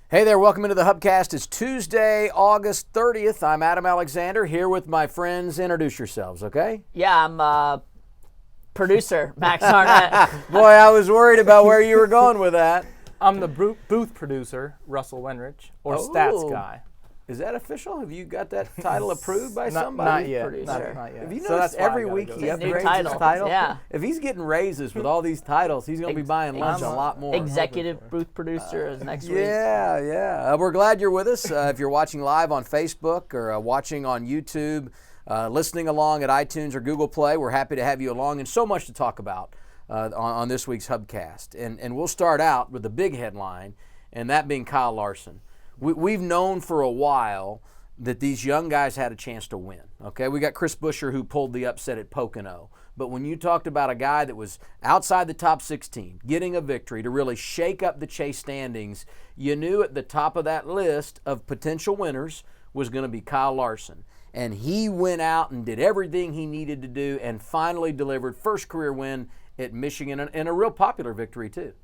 Hey there, welcome into the HUBCast. It's Tuesday, August 30th. I'm Adam Alexander here with my friends. Introduce yourselves, okay? Yeah, I'm producer, Max Harnett. Boy, I was worried about where you were going with that. I'm the booth producer, Russell Wenrich, or stats guy. Is that official? Have you got that title approved by Not somebody? yet. Producer. Not yet. Have you So noticed that's why I every gotta week go he there. New upgrades title. his title? Yeah. If he's getting raises with all these titles, he's going to be buying lunch a lot more. Executive booth producer is next week. Yeah. We're glad you're with us. If you're watching live on Facebook or watching on YouTube, listening along at iTunes or Google Play, we're happy to have you along, and so much to talk about on this week's HUBCast. And we'll start out with the big headline, and that being Kyle Larson. We've known for a while that these young guys had a chance to win. Okay, we got Chris Buescher who pulled the upset at Pocono. But when you talked about a guy that was outside the top 16, getting a victory to really shake up the Chase standings, you knew at the top of that list of potential winners was going to be Kyle Larson. And he went out and did everything he needed to do and finally delivered first career win at Michigan, and a real popular victory too.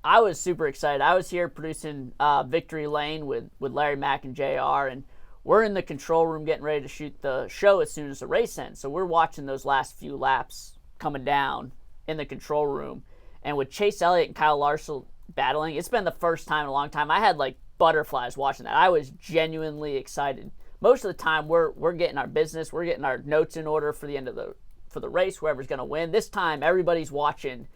I was super excited. I was here producing Victory Lane with Larry Mack and JR, and we're in the control room getting ready to shoot the show as soon as the race ends. So we're watching those last few laps coming down in the control room. And with Chase Elliott and Kyle Larson battling, it's been the first time in a long time. I had like butterflies watching that. I was genuinely excited. Most of the time we're getting our business, we're getting our notes in order for the end of the race, whoever's going to win. This time everybody's watching,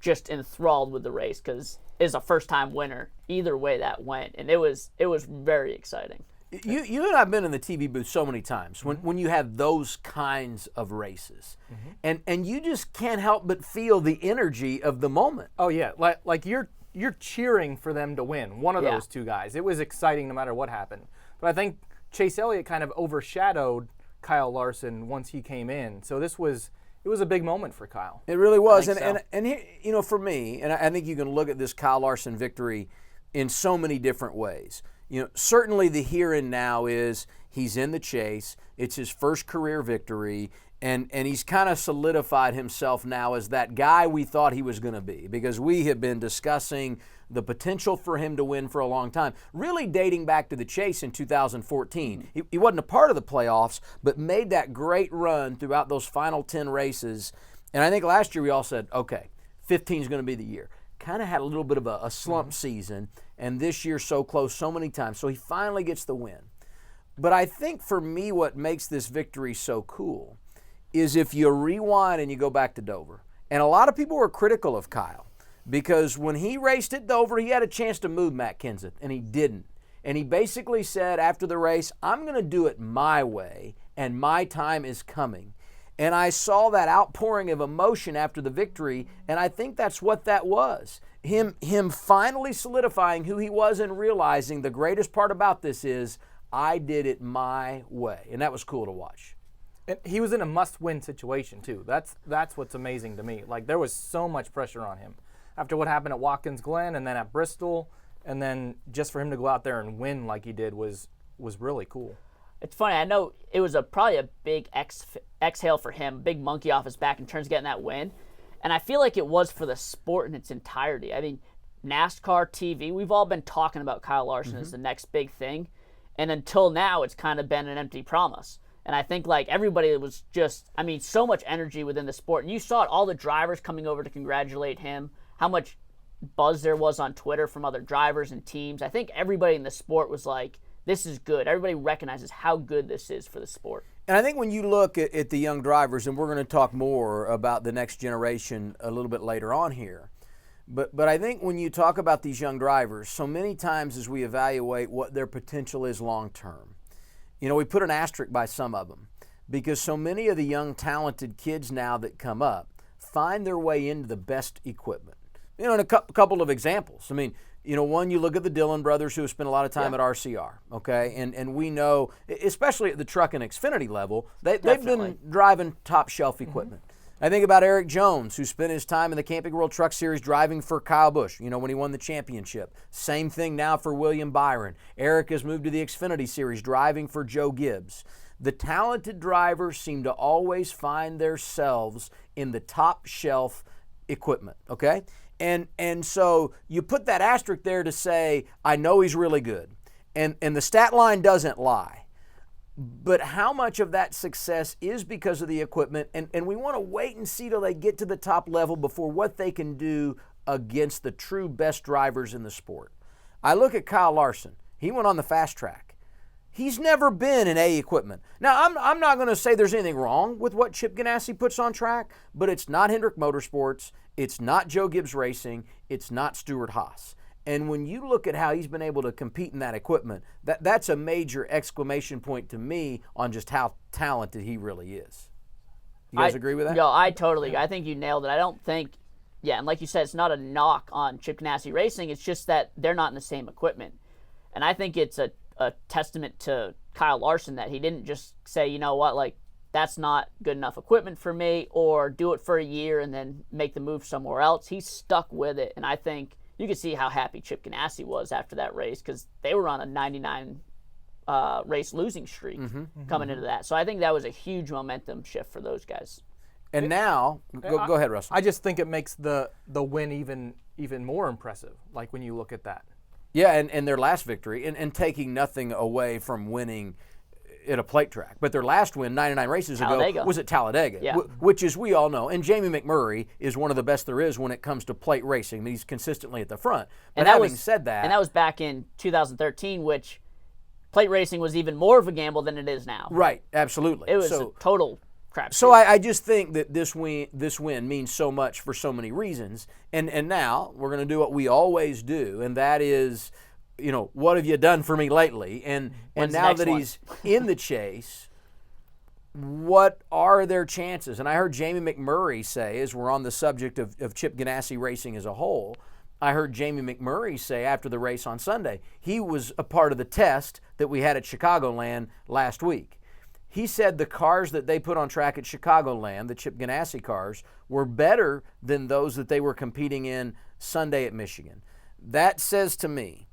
just enthralled with the race because it's a first-time winner. Either way that went, and it was very exciting. You and I have been in the TV booth so many times when you have those kinds of races, and you just can't help but feel the energy of the moment. Oh yeah, like you're cheering for them to win. One of those two guys. It was exciting no matter what happened. But I think Chase Elliott kind of overshadowed Kyle Larson once he came in. So it was a big moment for Kyle. It really was, and he, you know, for me, and I think you can look at this Kyle Larson victory in so many different ways. You know, certainly the here and now is he's in the chase. It's his first career victory, and he's kind of solidified himself now as that guy we thought he was going to be, because we have been discussing the potential for him to win for a long time, really dating back to the chase in 2014. He wasn't a part of the playoffs, but made that great run throughout those final 10 races. And I think last year we all said, okay, 15 is going to be the year. Kind of had a little bit of a slump season, and this year so close so many times. So he finally gets the win. But I think for me what makes this victory so cool is if you rewind and you go back to Dover. And a lot of people were critical of Kyle, because when he raced at Dover, he had a chance to move Matt Kenseth, and he didn't. And he basically said after the race, I'm going to do it my way, and my time is coming. And I saw that outpouring of emotion after the victory, and I think that's what that was. Him finally solidifying who he was and realizing the greatest part about this is I did it my way. And that was cool to watch. And he was in a must-win situation too. That's what's amazing to me. Like, there was so much pressure on him after what happened at Watkins Glen and then at Bristol, and then just for him to go out there and win like he did was really cool. It's funny. I know it was probably a big exhale for him, big monkey off his back in terms of getting that win. And I feel like it was for the sport in its entirety. I mean, NASCAR TV, we've all been talking about Kyle Larson as the next big thing. And until now, it's kind of been an empty promise. And I think like everybody was just, I mean, so much energy within the sport. And you saw it, all the drivers coming over to congratulate him, how much buzz there was on Twitter from other drivers and teams. I think everybody in the sport was like, this is good. Everybody recognizes how good this is for the sport. And I think when you look at the young drivers, and we're going to talk more about the next generation a little bit later on here, but I think when you talk about these young drivers, so many times as we evaluate what their potential is long term, you know, we put an asterisk by some of them, because so many of the young talented kids now that come up find their way into the best equipment. You know, and a couple of examples. I mean, you know, one, you look at the Dillon brothers who have spent a lot of time at RCR, okay? And we know, especially at the truck and Xfinity level, they've been driving top shelf equipment. I think about Eric Jones, who spent his time in the Camping World Truck Series driving for Kyle Busch, you know, when he won the championship. Same thing now for William Byron. Eric has moved to the Xfinity Series driving for Joe Gibbs. The talented drivers seem to always find themselves in the top shelf equipment, okay? And so you put that asterisk there to say, I know he's really good. And the stat line doesn't lie. But how much of that success is because of the equipment? And we want to wait and see till they get to the top level before what they can do against the true best drivers in the sport. I look at Kyle Larson. He went on the fast track. He's never been in A equipment. Now, I'm not going to say there's anything wrong with what Chip Ganassi puts on track, but it's not Hendrick Motorsports, it's not Joe Gibbs Racing, it's not Stuart Haas. And when you look at how he's been able to compete in that equipment, that's a major exclamation point to me on just how talented he really is. You guys agree with that? No, I think you nailed it. I don't think, and like you said, it's not a knock on Chip Ganassi Racing. It's just that they're not in the same equipment. And I think it's a testament to Kyle Larson that he didn't just say, you know what, like, that's not good enough equipment for me, or do it for a year and then make the move somewhere else. He stuck with it, and I think you could see how happy Chip Ganassi was after that race because they were on a 99 race losing streak coming into that. So I think that was a huge momentum shift for those guys. And now, go ahead, Russell. I just think it makes the win even more impressive, like when you look at that. Yeah, and their last victory, and taking nothing away from winning at a plate track. But their last win 99 races ago was at Talladega, which, as we all know, and Jamie McMurray is one of the best there is when it comes to plate racing. I mean, he's consistently at the front. But having said that... And that was back in 2013, which plate racing was even more of a gamble than it is now. Right, absolutely. It was a total crap. So I just think that this win means so much for so many reasons. And now we're going to do what we always do, and that is... what have you done for me lately? And now that he's in the chase, what are their chances? And I heard Jamie McMurray say, as we're on the subject of Chip Ganassi Racing as a whole, I heard Jamie McMurray say after the race on Sunday, he was a part of the test that we had at Chicagoland last week. He said the cars that they put on track at Chicagoland, the Chip Ganassi cars, were better than those that they were competing in Sunday at Michigan. That says to me,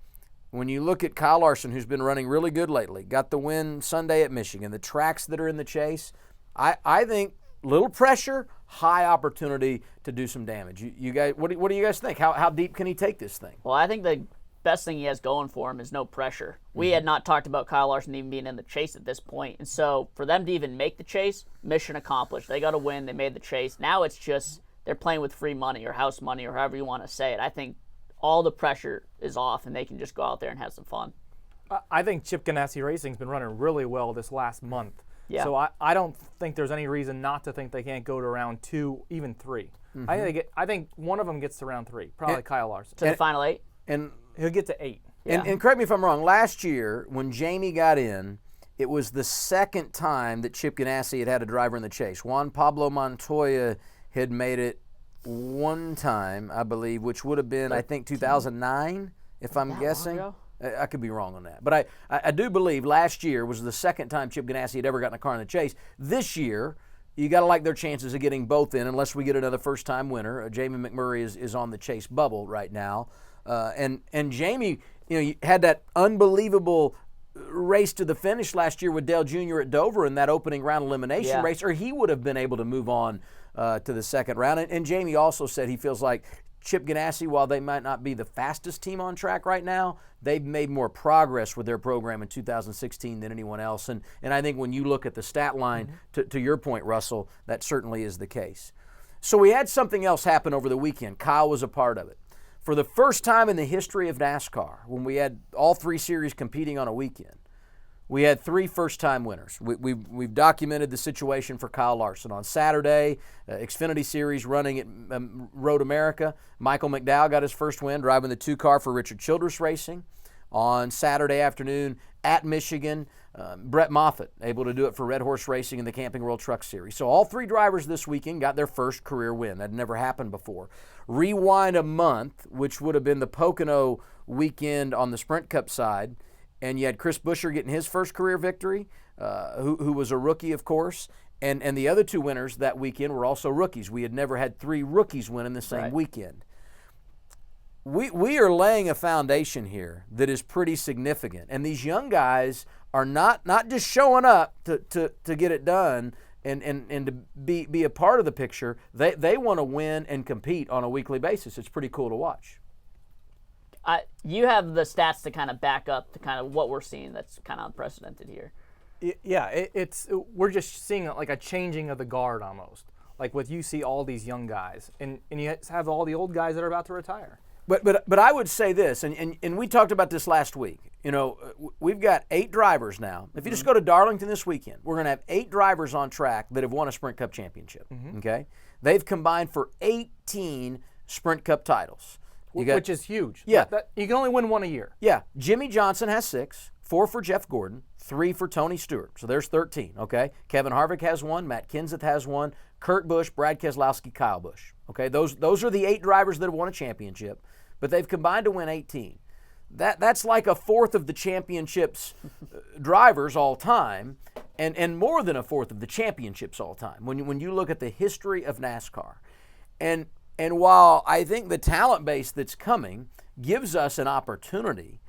when you look at Kyle Larson, who's been running really good lately, got the win Sunday at Michigan, the tracks that are in the chase, I think little pressure, high opportunity to do some damage. You guys, what do you guys think? How deep can he take this thing? Well, I think the best thing he has going for him is no pressure. We had not talked about Kyle Larson even being in the chase at this point, and so for them to even make the chase, mission accomplished. They got a win. They made the chase. Now it's just they're playing with free money or house money or however you want to say it. I think all the pressure is off, and they can just go out there and have some fun. I think Chip Ganassi Racing's been running really well this last month. Yeah. So I don't think there's any reason not to think they can't go to round 2, even 3. I think one of them gets to round 3, probably Kyle Larson. To the final 8? And he'll get to 8. Yeah. And correct me if I'm wrong, last year when Jamie got in, it was the second time that Chip Ganassi had a driver in the chase. Juan Pablo Montoya had made it one time, I believe, which would have been, I think, 2009, if I'm guessing. I could be wrong on that. But I do believe last year was the second time Chip Ganassi had ever gotten a car in the chase. This year, you got to like their chances of getting both in, unless we get another first-time winner. Jamie McMurray is on the chase bubble right now. And Jamie, had that unbelievable race to the finish last year with Dale Jr. at Dover in that opening round elimination race, or he would have been able to move on to the second round. And Jamie also said he feels like Chip Ganassi, while they might not be the fastest team on track right now, they've made more progress with their program in 2016 than anyone else. And I think when you look at the stat line, to your point, Russell, that certainly is the case. So we had something else happen over the weekend. Kyle was a part of it. For the first time in the history of NASCAR, when we had all 3 series competing on a weekend, we had 3 first-time winners. We've documented the situation for Kyle Larson. On Saturday, Xfinity Series running at Road America, Michael McDowell got his first win driving the 2-car for Richard Childress Racing. On Saturday afternoon at Michigan, Brett Moffitt able to do it for Red Horse Racing in the Camping World Truck Series. So all 3 drivers this weekend got their first career win. That had never happened before. Rewind a month, which would have been the Pocono weekend on the Sprint Cup side, and you had Chris Buescher getting his first career victory, who was a rookie, of course. And the other 2 winners that weekend were also rookies. We had never had 3 rookies win in the same weekend. We are laying a foundation here that is pretty significant. And these young guys are not just showing up to get it done and to be a part of the picture. They want to win and compete on a weekly basis. It's pretty cool to watch. You have the stats to kind of back up to kind of what we're seeing that's kind of unprecedented here. Yeah, we're just seeing like a changing of the guard almost. Like with you see all these young guys, and you have all the old guys that are about to retire. But I would say this, and we talked about this last week. You know, we've got 8 drivers now. If you just go to Darlington this weekend, we're going to have 8 drivers on track that have won a Sprint Cup championship. Okay, they've combined for 18 Sprint Cup titles, which is huge. Yeah, you can only win one a year. Yeah, Jimmy Johnson has 6, 4 for Jeff Gordon, 3 for Tony Stewart. So there's 13. Okay, Kevin Harvick has 1, Matt Kenseth has 1, Kurt Busch, Brad Keselowski, Kyle Busch. Okay, those are the 8 drivers that have won a championship, but they've combined to win 18. That's like a fourth of the championship's drivers all time, and more than a fourth of the championships all time. When you look at the history of NASCAR, and while I think the talent base that's coming gives us an opportunity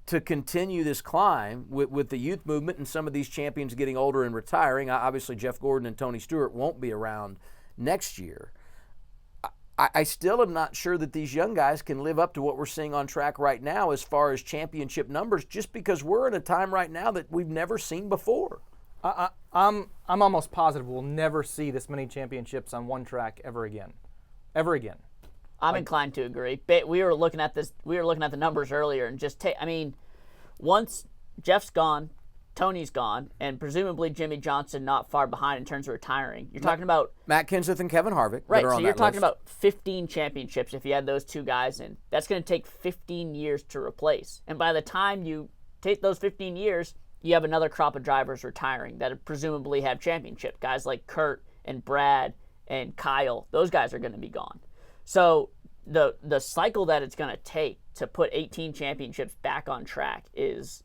to continue this climb with the youth movement and some of these champions getting older and retiring. Obviously, Jeff Gordon and Tony Stewart won't be around next year. I still am not sure that these young guys can live up to what we're seeing on track right now as far as championship numbers, just because we're in a time right now that we've never seen before. I'm almost positive we'll never see this many championships on one track ever again. Ever again. I'm inclined to agree. We were looking at this. We were looking at the numbers earlier, and once Jeff's gone, Tony's gone, and presumably Jimmy Johnson not far behind in terms of retiring. You're talking about Matt Kenseth and Kevin Harvick. Right. That are So on you're that talking list. about 15 championships if you had those 2 guys in. That's going to take 15 years to replace, and by the time you take those 15 years, you have another crop of drivers retiring that presumably have championship guys like Kurt and Brad and Kyle. Those guys are going to be gone. So the cycle that it's going to take to put 18 championships back on track is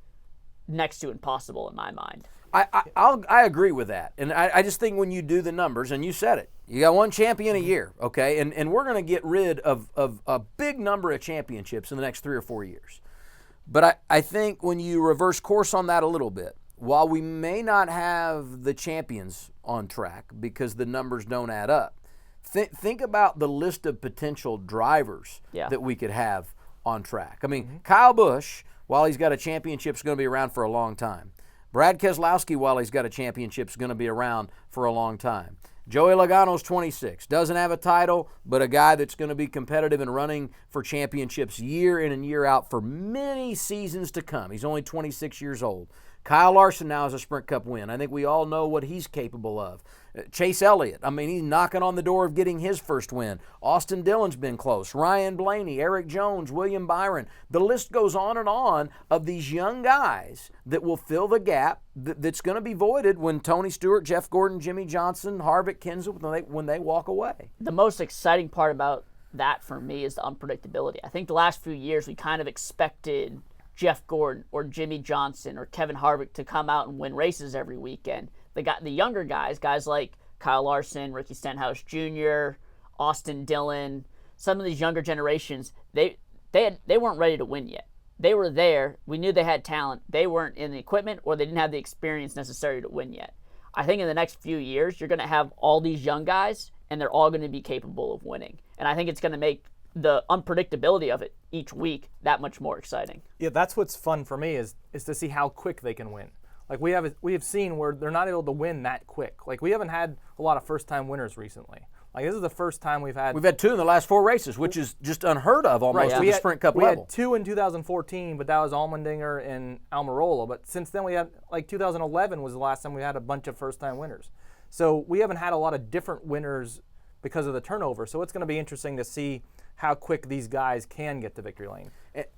next to impossible in my mind. I agree with that. And I just think when you do the numbers, and you said it, you got 1 champion a year, okay? And we're going to get rid of a big number of championships in the next 3 or 4 years. But I think when you reverse course on that a little bit, while we may not have the champions on track because the numbers don't add up, think about the list of potential drivers that we could have on track. I mean, Kyle Busch, while he's got a championship, is going to be around for a long time. Brad Keselowski, while he's got a championship, is going to be around for a long time. Joey Logano's 26, doesn't have a title, but a guy that's going to be competitive and running for championships year in and year out for many seasons to come. He's only 26 years old. Kyle Larson now has a Sprint Cup win. I think we all know what he's capable of. Chase Elliott, he's knocking on the door of getting his first win. Austin Dillon's been close. Ryan Blaney, Eric Jones, William Byron. The list goes on of these young guys that will fill the gap that's going to be voided when Tony Stewart, Jeff Gordon, Jimmy Johnson, Harvick, Kenseth, when they walk away. The most exciting part about that for me is the unpredictability. I think the last few years we kind of expected Jeff Gordon or Jimmy Johnson or Kevin Harvick to come out and win races every weekend. The younger guys like Kyle Larson, Ricky Stenhouse Jr., Austin Dillon, some of these younger generations, they weren't ready to win yet. They were there. We knew they had talent. They weren't in the equipment or they didn't have the experience necessary to win yet. I think in the next few years, you're going to have all these young guys, and they're all going to be capable of winning. And I think it's going to make the unpredictability of it each week that much more exciting. Yeah, that's what's fun for me is to see how quick they can win. Like we have seen where they're not able to win that quick. Like we haven't had a lot of first-time winners recently. Like this is the first time we've had 2 in the last 4 races, which is just unheard of almost at the Sprint Cup level. We had 2 in 2014, but that was Allmendinger and Almirola. But since then we had 2011 was the last time we had a bunch of first-time winners. So we haven't had a lot of different winners because of the turnover. So it's going to be interesting to see how quick these guys can get to victory lane.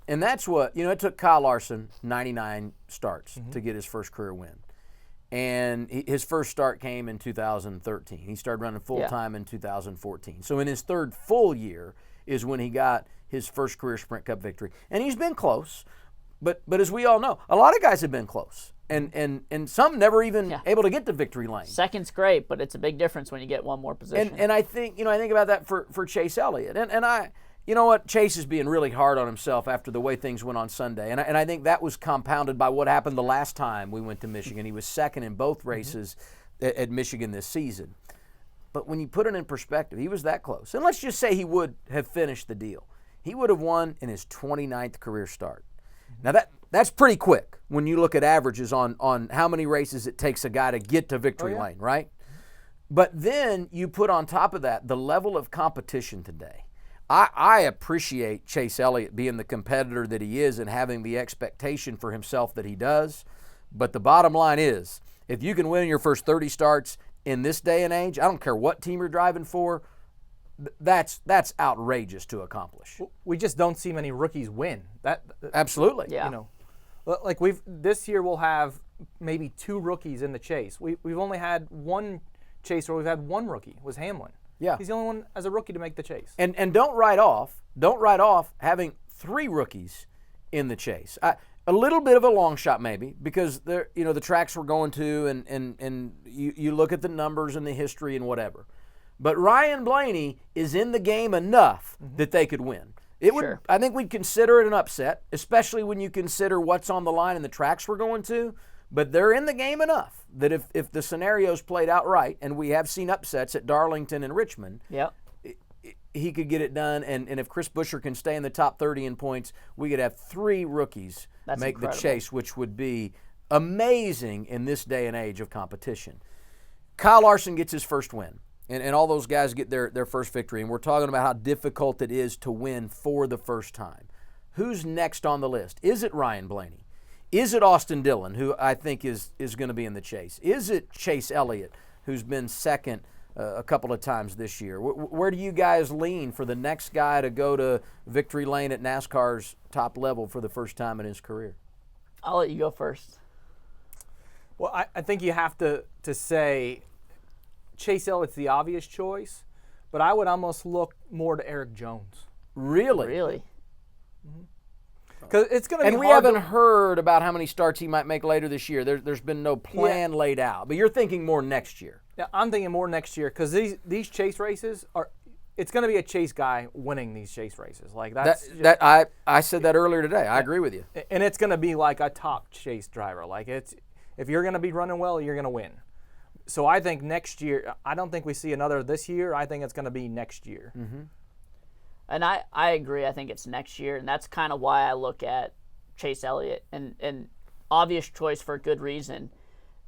And that's what, it took Kyle Larson 99 starts to get his first career win. And his first start came in 2013. He started running full-time in 2014. So in his 3rd full year is when he got his first career Sprint Cup victory. And he's been close, but as we all know, a lot of guys have been close. And some never even able to get to victory lane. Second's great, but it's a big difference when you get one more position. And I think, I think about that for Chase Elliott. And I, you know what, Chase is being really hard on himself after the way things went on Sunday. And I think that was compounded by what happened the last time we went to Michigan. He was second in both races. at Michigan this season. But when you put it in perspective, he was that close. And let's just say he would have finished the deal. He would have won in his 29th career start. Now that's pretty quick when you look at averages on how many races it takes a guy to get to victory lane, right? But then you put on top of that the level of competition today. I appreciate Chase Elliott being the competitor that he is and having the expectation for himself that he does. But the bottom line is, if you can win your first 30 starts in this day and age, I don't care what team you're driving for, that's outrageous to accomplish. We just don't see many rookies win. Absolutely. Yeah. You know, like this year we'll have maybe 2 rookies in the chase. We've only had one chase where we've had one rookie, was Hamlin. Yeah. He's the only one as a rookie to make the chase. And don't write off having 3 rookies in the chase. A little bit of a long shot maybe, because the tracks we're going to and you look at the numbers and the history and whatever. But Ryan Blaney is in the game enough that they could win. Sure. I think we'd consider it an upset, especially when you consider what's on the line and the tracks we're going to. But they're in the game enough that if the scenario's played out right, and we have seen upsets at Darlington and Richmond, he could get it done. And if Chris Buescher can stay in the top 30 in points, we could have 3 rookies make incredible. the chase, which would be amazing in this day and age of competition. Kyle Larson gets his first win, and all those guys get their first victory. And we're talking about how difficult it is to win for the first time. Who's next on the list? Is it Ryan Blaney? Is it Austin Dillon, who I think is going to be in the chase? Is it Chase Elliott, who's been second a couple of times this year? Where do you guys lean for the next guy to go to victory lane at NASCAR's top level for the first time in his career? I'll let you go first. Well, I think you have to say Chase Elliott's the obvious choice, but I would almost look more to Eric Jones. Really? Really? Because it's going to be And we hard haven't heard about how many starts he might make later this year. There's been no plan laid out. But you're thinking more next year. Yeah, I'm thinking more next year because these chase races it's going to be a chase guy winning these chase races. Like I said that earlier today. I agree with you. And it's going to be like a top chase driver. Like if you're going to be running well, you're going to win. So I think next year, I don't think we see another this year. I think it's going to be next year. Mm-hmm. And I agree. I think it's next year, and that's kind of why I look at Chase Elliott. And obvious choice for a good reason.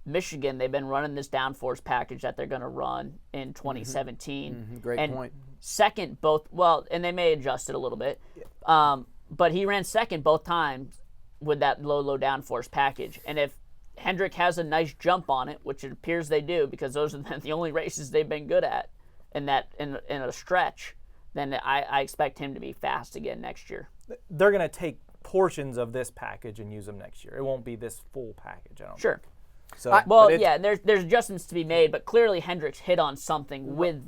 Michigan, they've been running this downforce package that they're going to run in 2017. Mm-hmm. Great point. Second, and they may adjust it a little bit, but he ran second both times with that low downforce package. And if Hendrick has a nice jump on it, which it appears they do because those are the only races they've been good at in a stretch, then I expect him to be fast again next year. They're going to take portions of this package and use them next year. It won't be this full package, I don't Sure. think. So, there's adjustments to be made, but clearly Hendrick's hit on something with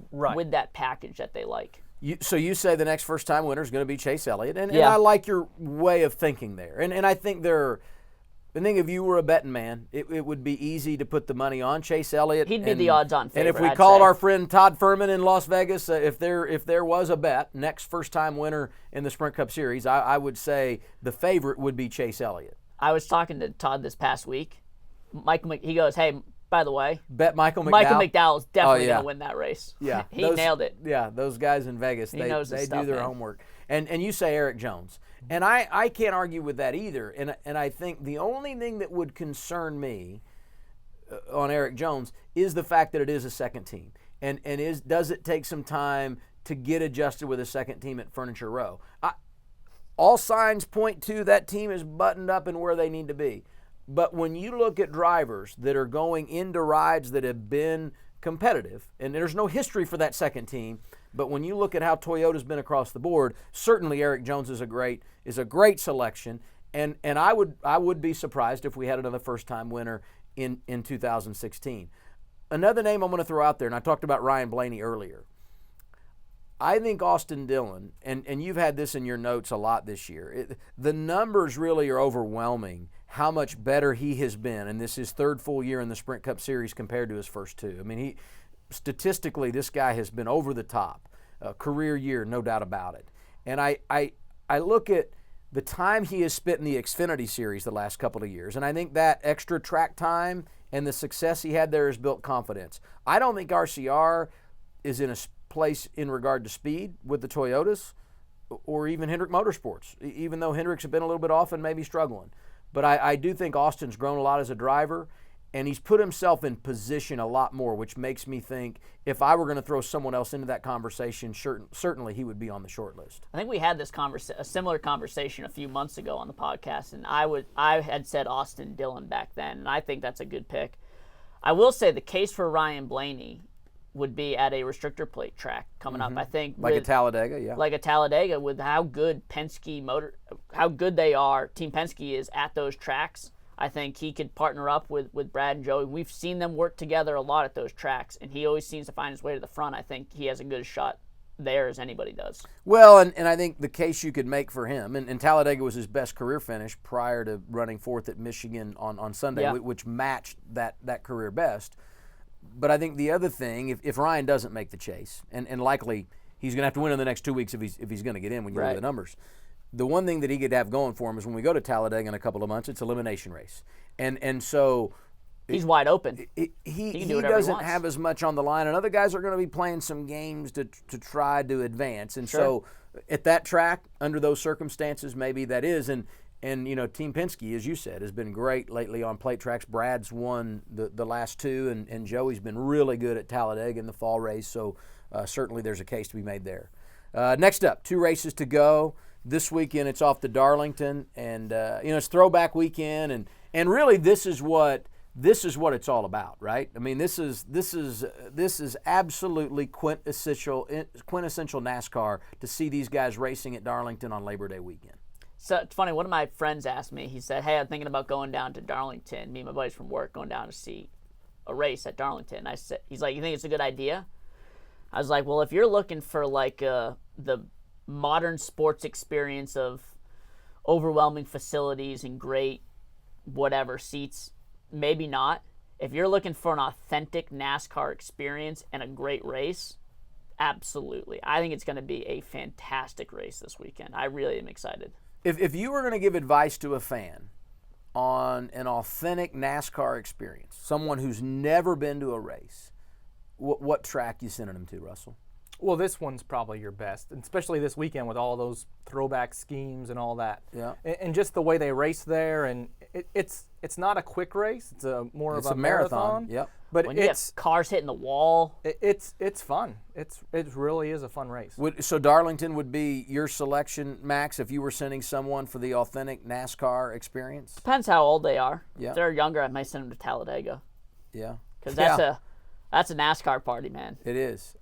that package that they like. So you say the next first-time winner is going to be Chase Elliott, and I like your way of thinking there. And I think if you were a betting man, it would be easy to put the money on Chase Elliott. He'd be the odds-on favorite. And if we called our friend Todd Furman in Las Vegas, if there was a bet, next first-time winner in the Sprint Cup Series, I would say the favorite would be Chase Elliott. I was talking to Todd this past week. He goes, hey, by the way, bet Michael McDowell. Michael McDowell is definitely going to win that race. Yeah, he nailed it. Yeah, those guys in Vegas, they do their homework. And you say Eric Jones. And I can't argue with that either. And I think the only thing that would concern me on Eric Jones is the fact that it is a second team. And does it take some time to get adjusted with a second team at Furniture Row? All signs point to that team is buttoned up and where they need to be. But when you look at drivers that are going into rides that have been competitive, and there's no history for that second team, but when you look at how Toyota's been across the board, certainly Eric Jones is a great selection, and I would be surprised if we had another first-time winner in 2016. Another name I'm going to throw out there, and I talked about Ryan Blaney earlier. I think Austin Dillon, and you've had this in your notes a lot this year, the numbers really are overwhelming how much better he has been, and this is his third full year in the Sprint Cup Series compared to his first two. I mean, statistically, this guy has been over the top. Career year, no doubt about it. And I look at the time he has spent in the Xfinity Series the last couple of years, and I think that extra track time and the success he had there has built confidence. I don't think RCR is in a place in regard to speed with the Toyotas or even Hendrick Motorsports, even though Hendrick's have been a little bit off and maybe struggling. But I do think Austin's grown a lot as a driver, and he's put himself in position a lot more, which makes me think if I were going to throw someone else into that conversation, certainly he would be on the short list. I think we had this a similar conversation a few months ago on the podcast, and I had said Austin Dillon back then, and I think that's a good pick. I will say the case for Ryan Blaney would be at a restrictor plate track coming up. I think like a Talladega, yeah. Like a Talladega, with how good how good they are, Team Penske is at those tracks. I think he could partner up with Brad and Joey. We've seen them work together a lot at those tracks, and he always seems to find his way to the front. I think he has a good shot there as anybody does. Well, and I think the case you could make for him, and Talladega was his best career finish prior to running fourth at Michigan on Sunday, which matched that career best. But I think the other thing, if Ryan doesn't make the chase, and likely he's going to have to win in the next 2 weeks if he's going to get in when you look at the numbers, the one thing that he could have going for him is when we go to Talladega in a couple of months, it's elimination race. And so he's wide open. He doesn't have as much on the line, and other guys are going to be playing some games to try to advance. And so at that track, under those circumstances, maybe that is. And Team Penske, as you said, has been great lately on plate tracks. Brad's won the last two, and Joey's been really good at Talladega in the fall race. So certainly there's a case to be made there. Next up, 2 races to go. This weekend it's off to Darlington, and it's throwback weekend, and really this is what it's all about, right? I mean, this is absolutely quintessential NASCAR to see these guys racing at Darlington on Labor Day weekend. So it's funny, one of my friends asked me, he said, hey, I'm thinking about going down to Darlington. Me and my buddies from work going down to see a race at Darlington. He's like, you think it's a good idea? I was like, well, if you're looking for like the modern sports experience of overwhelming facilities and great whatever seats, maybe not. If you're looking for an authentic NASCAR experience and a great race, absolutely. I think it's going to be a fantastic race this weekend. I really am excited. If you were going to give advice to a fan on an authentic NASCAR experience, someone who's never been to a race, what track you sending them to, Russell? Well, this one's probably your best, and especially this weekend with all those throwback schemes and all that. Yeah. And just the way they race there, and it's not a quick race. It's more of a marathon. Yep. But when you have cars hitting the wall, it's fun. It really is a fun race. So Darlington would be your selection, Max, if you were sending someone for the authentic NASCAR experience? Depends how old they are. Yeah. If they're younger, I might send them to Talladega. Yeah. Because that's a NASCAR party, man. It is.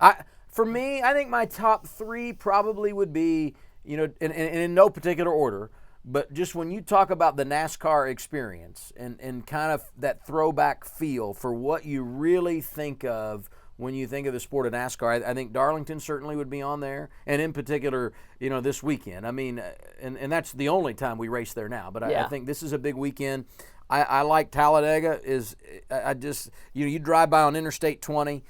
For me, I think my top 3 probably would be, and in no particular order, but just when you talk about the NASCAR experience and kind of that throwback feel for what you really think of when you think of the sport of NASCAR, I think Darlington certainly would be on there, and in particular, this weekend. I mean, and that's the only time we race there now, but I think this is a big weekend. I like Talladega. You drive by on Interstate 20,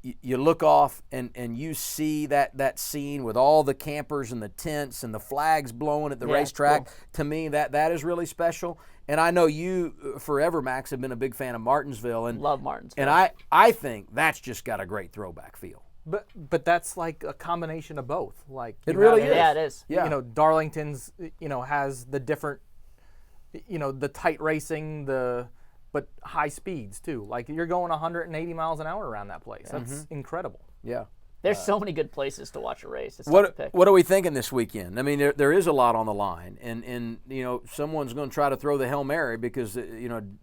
you look off and you see that scene with all the campers and the tents and the flags blowing at the racetrack. Cool. To me, that is really special. And I know you, forever, Max, have been a big fan of Martinsville. And love Martinsville. And I think that's just got a great throwback feel. But that's like a combination of both. Like it really is. Yeah, it is. Yeah. Darlington's has the different, the tight racing, but high speeds too. Like you're going 180 miles an hour around that place. That's incredible. Yeah. There's so many good places to watch a race. It's what tough to pick. What are we thinking this weekend? I mean, there is a lot on the line, and someone's going to try to throw the Hail Mary because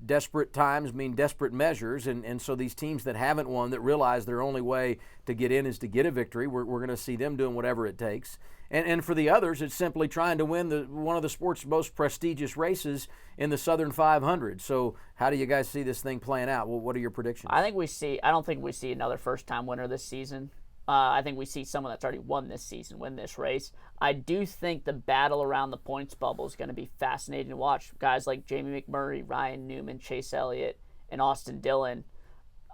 desperate times mean desperate measures, and so these teams that haven't won, that realize their only way to get in is to get a victory, we're going to see them doing whatever it takes. And for the others, it's simply trying to win one of the sport's most prestigious races in the Southern 500. So how do you guys see this thing playing out? Well, what are your predictions? I don't think we see another first-time winner this season. I think we see someone that's already won this season win this race. I do think the battle around the points bubble is going to be fascinating to watch. Guys like Jamie McMurray, Ryan Newman, Chase Elliott, and Austin Dillon.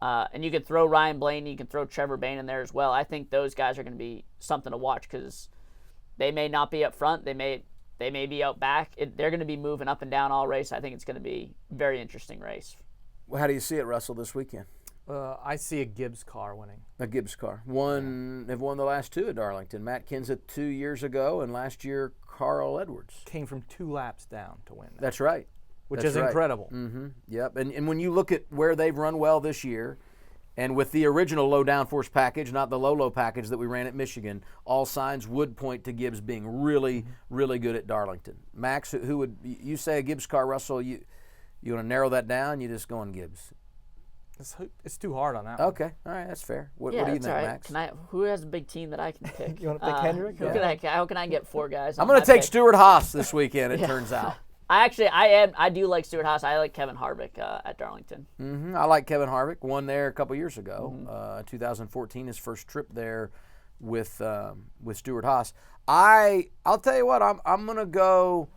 And you could throw Ryan Blaney, you can throw Trevor Bayne in there as well. I think those guys are going to be something to watch because they may not be up front. They may be out back. They're going to be moving up and down all race. I think it's going to be a very interesting race. How do you see it, Russell, this weekend? I see a Gibbs car winning. A Gibbs car. They've won the last two at Darlington. Matt Kenseth 2 years ago, and last year Carl Edwards. Came from 2 laps down to win. That's right. Which is incredible. Mm-hmm. Yep. And when you look at where they've run well this year, and with the original low downforce package, not the low package that we ran at Michigan, all signs would point to Gibbs being really, really good at Darlington. Max, who would you say a Gibbs car, Russell? You want to narrow that down? You just going Gibbs? It's too hard on that one. Okay, all right, that's fair. What do you think, right. Max? Who has a big team that I can pick? You want to pick Hendrick? How can I get 4 guys? I'm going to take Stuart Haas this weekend. It turns out. I do like Stuart Haas. I like Kevin Harvick at Darlington. Mm-hmm. I like Kevin Harvick. Won there a couple years ago, 2014, his first trip there with Stuart Haas. I'll tell you what. I'm going to go.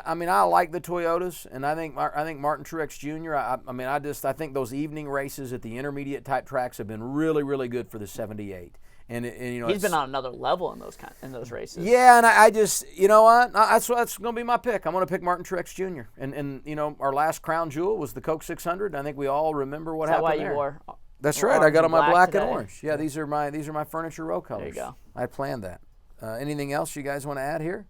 I mean, I like the Toyotas, and I think Martin Truex Jr. I think those evening races at the intermediate type tracks have been really, really good for the 78. And he's been on another level in those races. Yeah, and I just, you know what? That's going to be my pick. I'm going to pick Martin Truex Jr. And our last crown jewel was the Coke 600. I think we all remember what happened there. Is that why you wore? That's right. I got on my black today. and orange. Yeah, these are my furniture row colors. There you go. I planned that. Anything else you guys want to add here?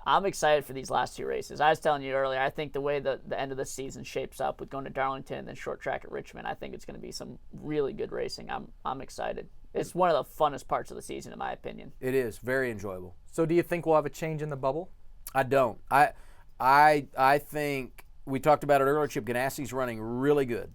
I'm excited for these last 2 races. I was telling you earlier, I think the way the end of the season shapes up with going to Darlington and then short track at Richmond, I think it's going to be some really good racing. I'm excited. It's one of the funnest parts of the season, in my opinion. It is very enjoyable. So, do you think we'll have a change in the bubble? I don't. I think we talked about it earlier. Chip Ganassi's running really good,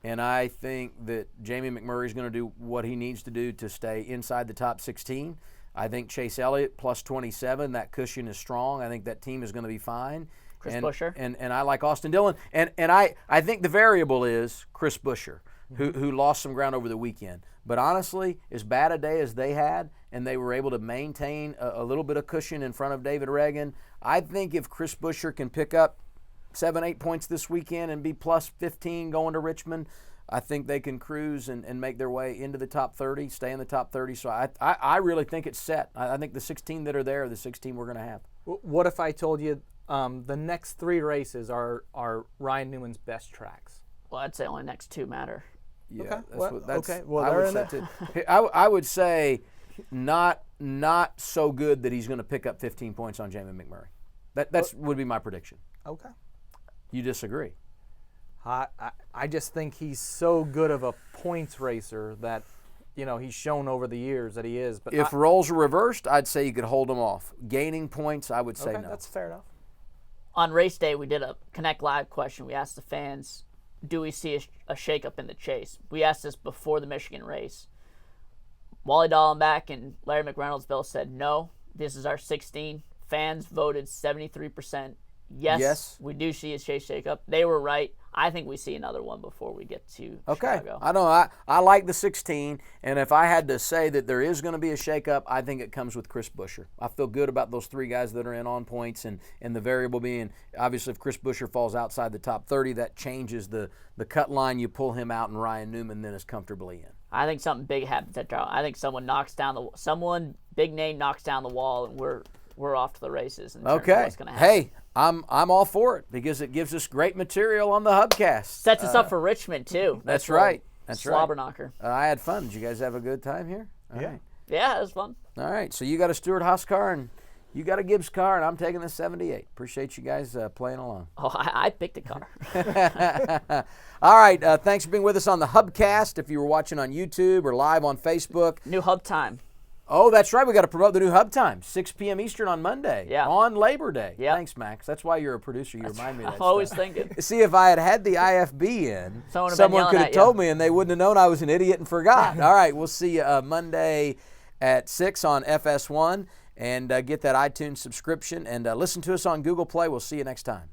and I think that Jamie McMurray's going to do what he needs to do to stay inside the top 16. I think Chase Elliott plus 27. That cushion is strong. I think that team is going to be fine. Chris Buescher. And I like Austin Dillon. And I think the variable is Chris Buescher, who lost some ground over the weekend. But honestly, as bad a day as they had, and they were able to maintain a little bit of cushion in front of David Reagan, I think if Chris Buescher can pick up 7-8 points this weekend and be plus 15 going to Richmond, I think they can cruise and make their way into the top 30, stay in the top 30. So I really think it's set. I think the 16 that are there are the 16 we're going to have. What if I told you the next 3 races are Ryan Newman's best tracks? Well, I'd say only next 2 matter. Yeah, okay. I would say not so good that he's going to pick up 15 points on Jamie McMurray. That would be my prediction. Okay. You disagree? I just think he's so good of a points racer that, he's shown over the years that he is. But if roles were reversed, I'd say you could hold him off. Gaining points, I would say no. That's fair enough. On race day, we did a Connect Live question. We asked the fans, do we see a shakeup in the chase? We asked this before the Michigan race. Wally Dallenbach and Larry McReynoldsville said no. This is our 16. Fans voted 73%. Yes, we do see a chase shakeup. They were right. I think we see another one before we get to Chicago. I know. I like the 16, and if I had to say that there is going to be a shakeup, I think it comes with Chris Buescher. I feel good about those 3 guys that are in on points, and the variable being, obviously, if Chris Buescher falls outside the top 30, that changes the cut line. You pull him out, and Ryan Newman then is comfortably in. I think something big happens at Darlington. I think someone big name knocks down the wall, and we're off to the races. In terms of what's going to happen. Hey, I'm all for it because it gives us great material on the HUBcast. Sets us up for Richmond too. That's right. That's slobber right. knocker. I had fun. Did you guys have a good time here? All right. Yeah, it was fun. All right. So you got a Stuart Haas car and you got a Gibbs car, and I'm taking the 78. Appreciate you guys playing along. Oh, I picked a car. All right. Thanks for being with us on the HUBcast. If you were watching on YouTube or live on Facebook. New Hub time. Oh, that's right. We got to promote the new Hub time, 6 p.m. Eastern on Monday. Yeah. On Labor Day. Yeah. Thanks, Max. That's why you're a producer. You remind me of that I'm always stuff. thinking. See, if I had the IFB in, someone could have told me and they wouldn't have known I was an idiot and forgot. All right. We'll see you Monday at 6 on FS1 and get that iTunes subscription and listen to us on Google Play. We'll see you next time.